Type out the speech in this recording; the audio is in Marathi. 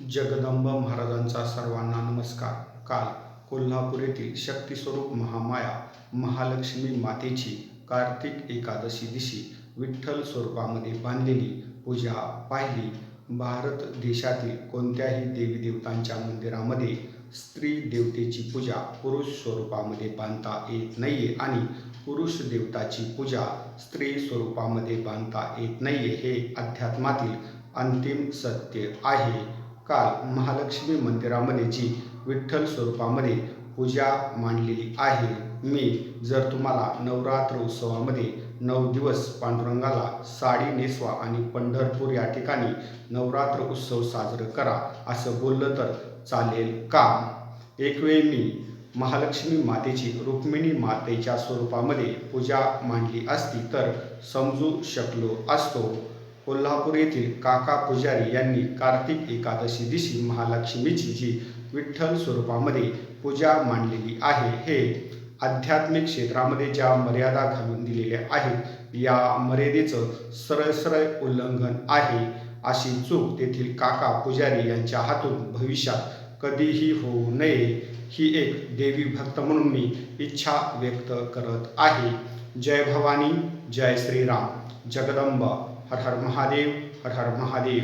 जगदंब महाराजांचा सर्वांना नमस्कार. काल कोल्हापूर येथील शक्तिस्वरूप महामाया महालक्ष्मी मातेची कार्तिक एकादशी दिवशी विठ्ठल स्वरूपामध्ये बांधलेली पूजा पाहिली. भारत देशातील कोणत्याही देवीदेवतांच्या मंदिरामध्ये स्त्री देवतेची पूजा पुरुष स्वरूपामध्ये बांधता येत नाहीये आणि पुरुष देवताची पूजा स्त्री स्वरूपामध्ये बांधता येत नाहीये. हे अध्यात्मातील अंतिम सत्य आहे. काल महालक्ष्मी मंदिरामध्ये जी विठ्ठल स्वरूपामध्ये पूजा मांडलेली आहे, मी जर तुम्हाला नवरात्र उत्सवामध्ये 9 दिवस पांडुरंगाला साडी नेसवा आणि पंढरपूर या ठिकाणी नवरात्र उत्सव साजरा करा असं बोललं तर चालेल का? एक वेळ मी महालक्ष्मी मातेची रुक्मिणी मातेच्या स्वरूपामध्ये पूजा मांडली असती तर समजू शकलो असतो. कोल्हापूर येथील काका पुजारी यांनी कार्तिक एकादशी दिवशी महालक्ष्मीची जी विठ्ठल स्वरूपामध्ये पूजा मांडलेली आहे, हे आध्यात्मिक क्षेत्रामध्ये ज्या मर्यादा घालून दिलेल्या आहेत, या मर्यादेचं सरळ उल्लंघन आहे. अशी चूक तेथील काका पुजारी यांच्या हातून भविष्यात कधीही होऊ नये, ही एक देवी भक्त म्हणून मी इच्छा व्यक्त करत आहे. जय भवानी, जय श्रीराम. जगदंब हर हर महादेव, हर हर महादेव.